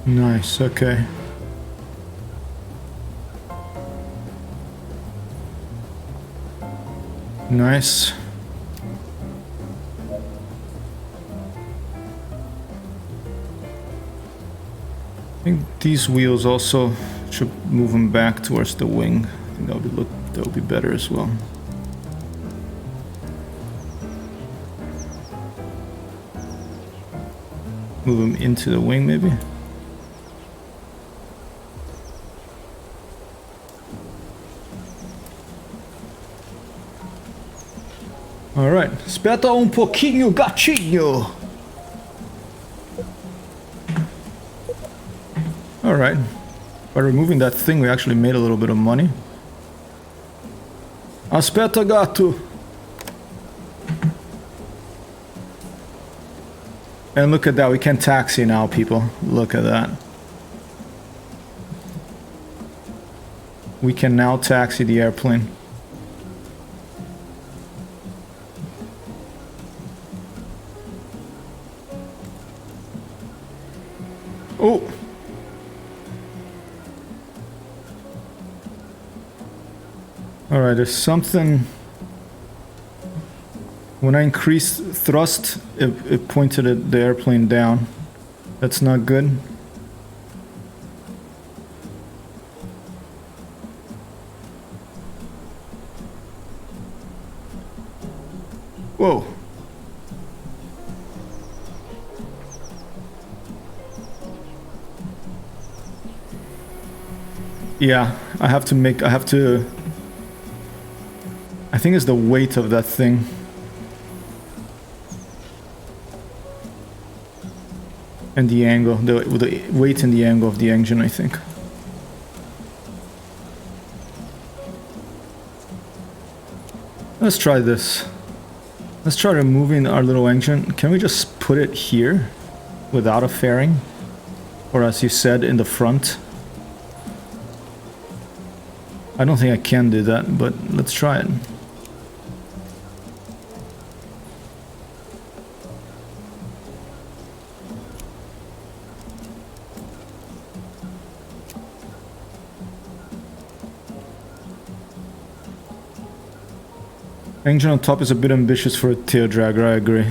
Nice, okay. Nice. I think these wheels also should move them back towards the wing. I think that would be better as well. Move them into the wing, maybe. Alright, aspetta un pochino, gatinho! Alright, by removing that thing we actually made a little bit of money. Aspetta gatto! And look at that, we can taxi now, people. Look at that. We can now taxi the airplane. Oh! Alright, there's something... When I increased thrust, it pointed the airplane down. That's not good. Whoa. Yeah, I think it's the weight of that thing. And the angle, the weight and the angle of the engine, I think. Let's try this. Let's try removing our little engine. Can we just put it here without a fairing? Or as you said, in the front? I don't think I can do that, but let's try it. Engine on top is a bit ambitious for a tail dragger, I agree.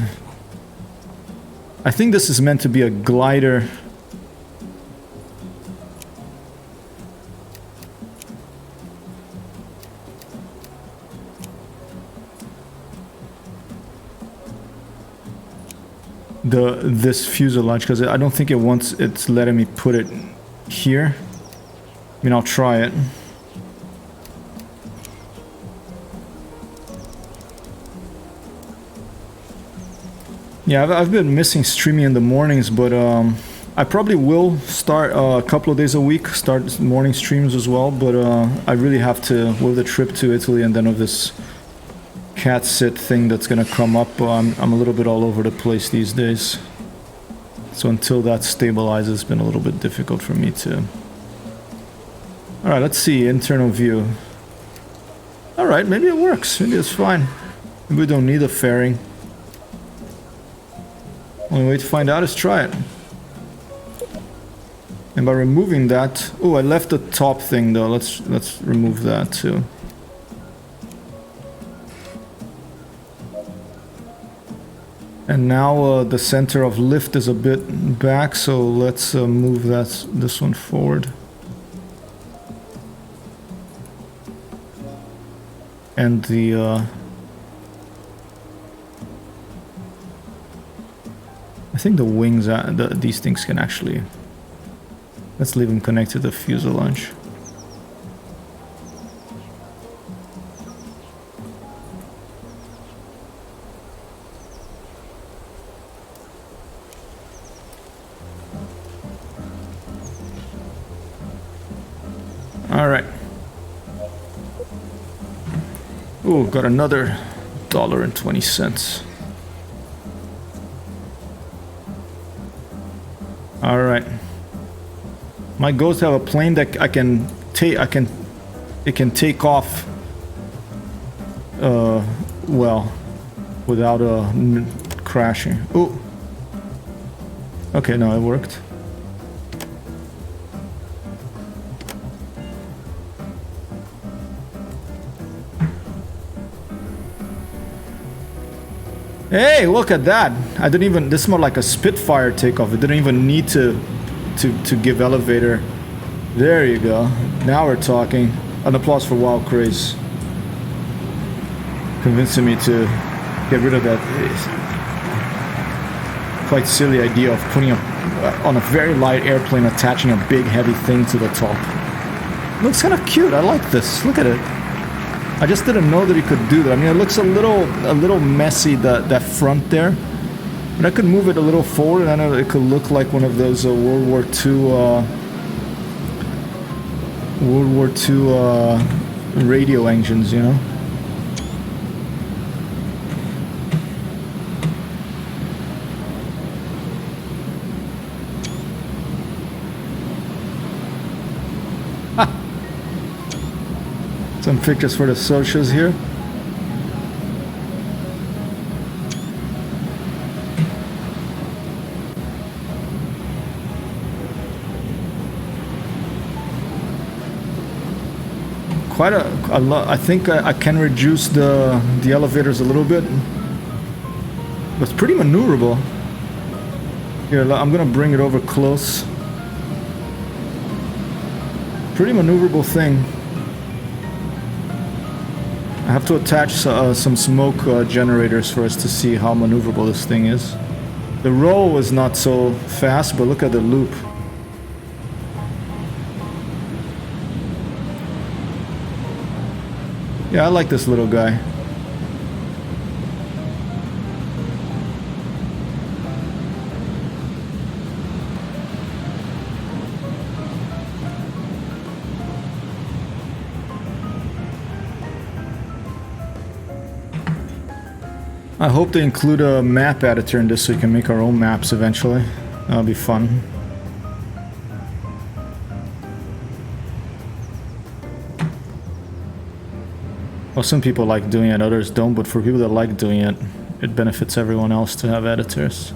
I think this is meant to be a glider. This fuselage, because I don't think it's letting me put it here. I mean, I'll try it. Yeah, I've been missing streaming in the mornings, but I probably will start a couple of days a week, start morning streams as well, but I really have to, with the trip to Italy and then with this cat sit thing that's gonna come up, I'm a little bit all over the place these days. So until that stabilizes, it's been a little bit difficult for me to... Alright, let's see, internal view. Alright, maybe it works, maybe it's fine. Maybe we don't need a fairing. Only way to find out is try it. And by removing that... Oh, I left the top thing though. Let's remove that too. And now the center of lift is a bit back, so let's move this one forward. And the... I think the wings, these things can actually... Let's leave them connected to the fuselage. Alright. Oh, got another $1.20. All right. My goal is to have a plane that it can take off. Well, without crashing. Oh. Okay, no, it worked. Hey, look at that! I didn't even. This is more like a Spitfire takeoff. It didn't even need to give elevator. There you go. Now we're talking. An applause for Wild Craze. Convincing me to get rid of that quite silly idea of putting on a very light airplane, attaching a big heavy thing to the top. Looks kind of cute. I like this. Look at it. I just didn't know that you could do that. I mean, it looks a little messy, that front there. But I could move it a little forward, and I know it could look like one of those World War II radio engines, you know. Some pictures for the socials here. Quite a lot. I think I can reduce the elevators a little bit. But it's pretty maneuverable. Here, I'm gonna bring it over close. Pretty maneuverable thing. I have to attach some smoke generators for us to see how maneuverable this thing is. The roll is not so fast, but look at the loop. Yeah, I like this little guy. I hope they include a map editor in this so we can make our own maps eventually. That'll be fun. Well, some people like doing it, others don't, but for people that like doing it, it benefits everyone else to have editors.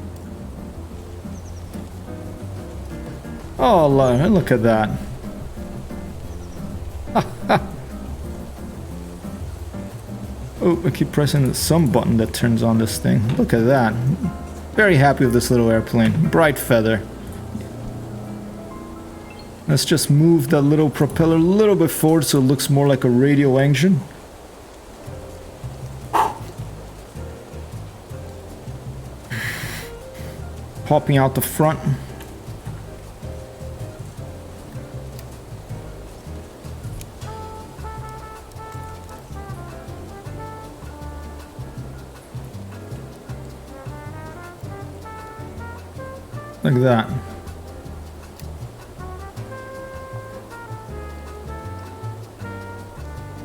Oh, look at that. Oh, I keep pressing some button that turns on this thing. Look at that. Very happy with this little airplane. Bright feather. Let's just move that little propeller a little bit forward so it looks more like a radio engine. Popping out the front. Like that.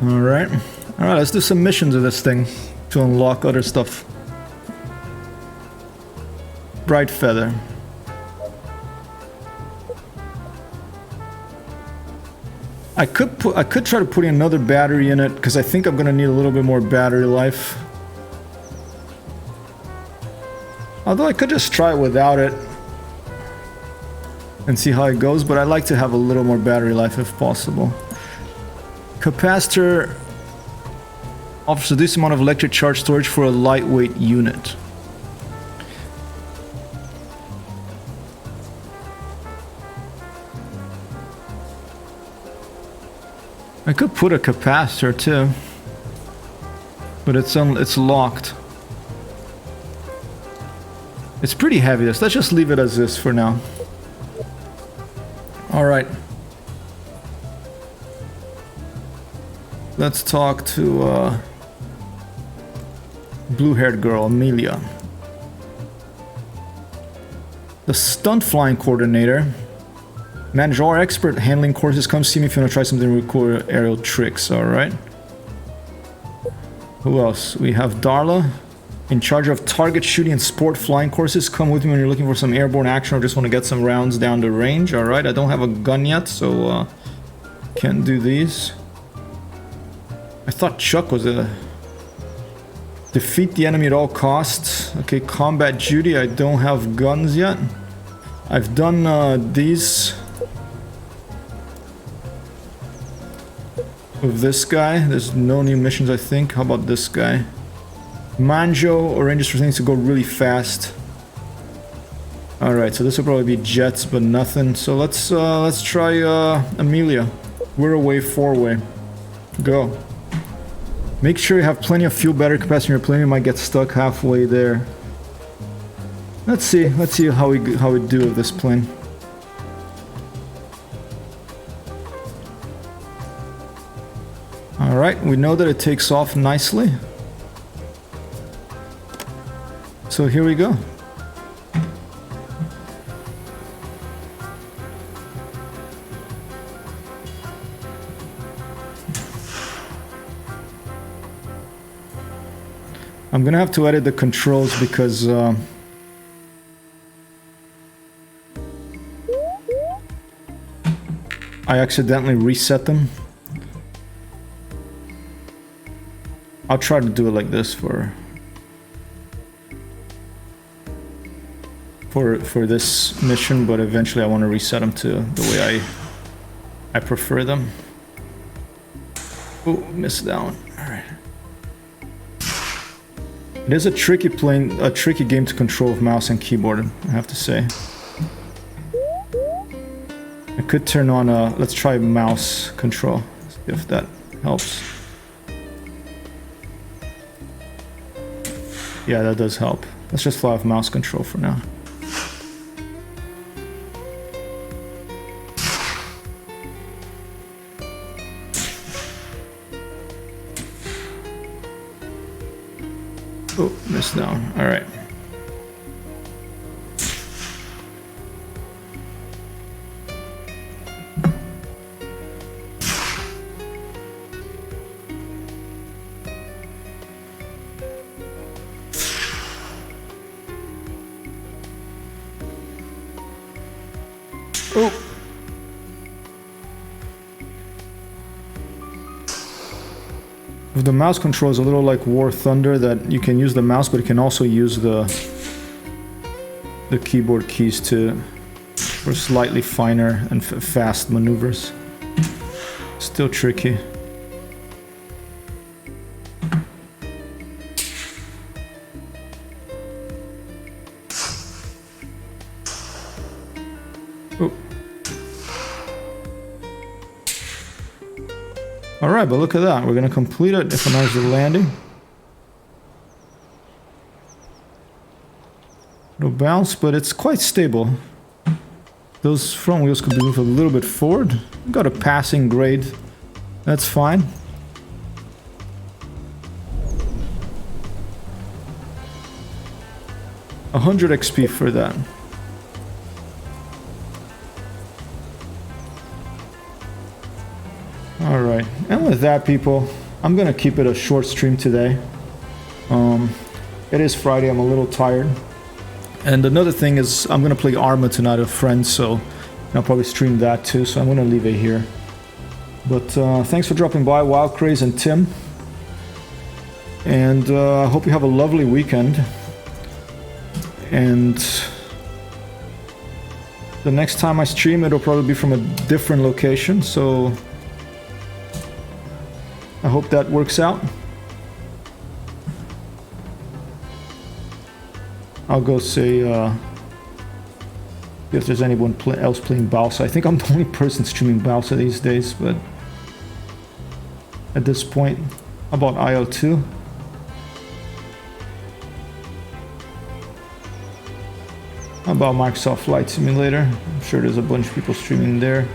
Alright. Alright, let's do some missions of this thing to unlock other stuff. Bright feather. I could try to put in another battery in it because I think I'm gonna need a little bit more battery life. Although I could just try it without it and see how it goes, but I like to have a little more battery life if possible. Capacitor offers a decent amount of electric charge storage for a lightweight unit. I could put a capacitor too, but it's locked. It's pretty heavy. Let's just leave it as this for now. All right. Let's talk to blue-haired girl, Amelia. The stunt flying coordinator. Manage all our expert handling courses. Come see me if you want to try something really cool aerial tricks. All right. Who else? We have Darla, in charge of target shooting and sport flying courses. Come with me when you're looking for some airborne action or just want to get some rounds down the range. All right. I don't have a gun yet, so can't do these. I thought Chuck was a defeat the enemy at all costs. Okay, combat duty. I don't have guns yet. I've done these with this guy. There's no new missions, I think. How about this guy? Manjo or Rangers for things to go really fast. Alright, so this will probably be jets, but nothing. So let's try Amelia. We're away 4-way. Go. Make sure you have plenty of fuel battery capacity in your plane. You might get stuck halfway there. Let's see how we do with this plane. Alright, we know that it takes off nicely. So here we go. I'm gonna have to edit the controls because I accidentally reset them. I'll try to do it like this for this mission, but eventually I want to reset them to the way I prefer them. Oh, missed that one. Alright. It is a tricky game to control with mouse and keyboard, I have to say. I could turn on let's try mouse control, see if that helps. Yeah, that does help. Let's just fly with mouse control for now. Oh, missed down. All right. Oh. With the mouse control is a little like War Thunder, that you can use the mouse, but you can also use the keyboard keys for slightly finer and fast maneuvers. Still tricky. Oh. Alright, but look at that. We're gonna complete it if I manage the landing. It'll bounce, but it's quite stable. Those front wheels could be moved a little bit forward. Got a passing grade. That's fine. $100 XP for that. Alright, and with that, people, I'm gonna keep it a short stream today. It is Friday, I'm a little tired. And another thing is, I'm gonna play Arma tonight with friends, so I'll probably stream that too, so I'm gonna leave it here. But thanks for dropping by, Wild Craze and Tim. And I hope you have a lovely weekend. And the next time I stream, it'll probably be from a different location, so I hope that works out. I'll go see if there's anyone else playing Balsa. I think I'm the only person streaming Balsa these days, but at this point, how about IO2? How about Microsoft Flight Simulator? I'm sure there's a bunch of people streaming there.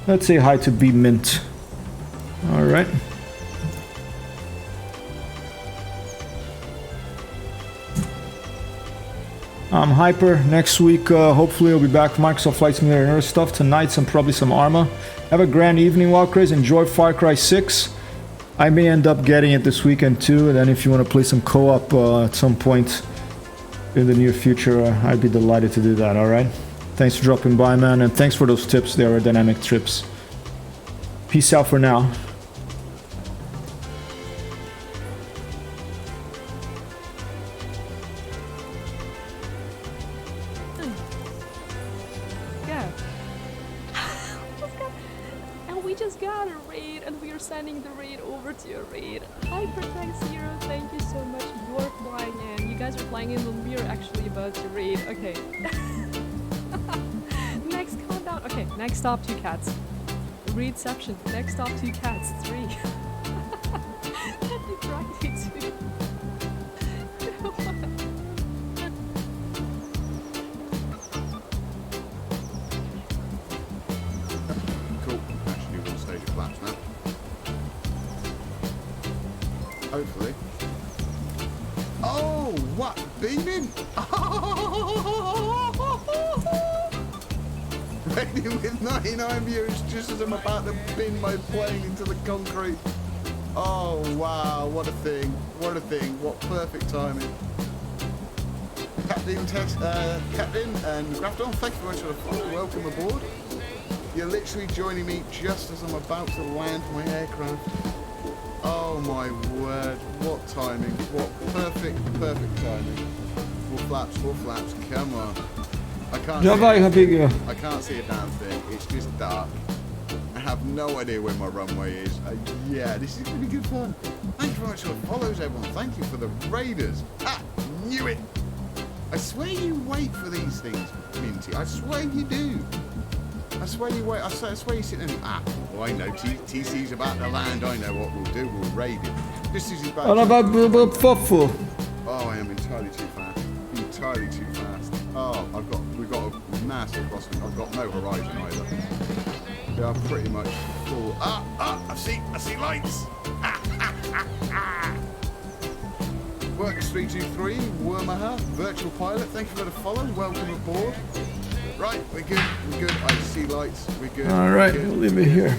Let's say hi to B Mint. Alright. I'm Hyper. Next week, hopefully I'll be back for Microsoft Flight Simulator and other stuff. Tonight, probably some Arma. Have a grand evening, Wild Craze. Enjoy Far Cry 6. I may end up getting it this weekend too, and then if you want to play some co-op at some point in the near future, I'd be delighted to do that, alright? Thanks for dropping by, man, and thanks for those tips. They are dynamic trips. Peace out for now. Are we just got a raid and we are sending the raid over to your raid. Hypertext Zero, thank you so much. You're flying in. You guys are flying in when we are actually about to raid. Okay. Next countdown. Okay, next stop 2 cats. Reception. Next stop 2 cats. 3. Happy Friday too. Cool. Actually, one stage of collapse now. Hopefully. Oh, what? Beaming? Raining with 99 views just as I'm about to bin my plane into the concrete. Oh, wow. What a thing. What a thing. What perfect timing. Captain and Grafton, thank you very much for the follow. Welcome aboard. You're literally joining me just as I'm about to land my aircraft. Oh my word, what timing, what perfect timing. Full flaps, come on. I can't I can't see a damn thing, it's just dark. I have no idea where my runway is. Yeah, this is going to be good fun. Thank you very much for the follows, everyone. Thank you for the raiders. Ah, knew it. I swear you wait for these things, Minty. I swear you do. I swear you wait. I swear you sit there and well, I know TC's about to land. I know what we'll do. We'll raid it. Just as he's about to... Oh, I am entirely too fast. Entirely too fast. Oh, we've got a massive crossing. I've got no horizon either. They are pretty much full. I see lights. Works 323, Wormaha, virtual pilot. Thank you for the follow. Welcome aboard. Right, we're good. I see lights. We're good. All right, we'll leave it here.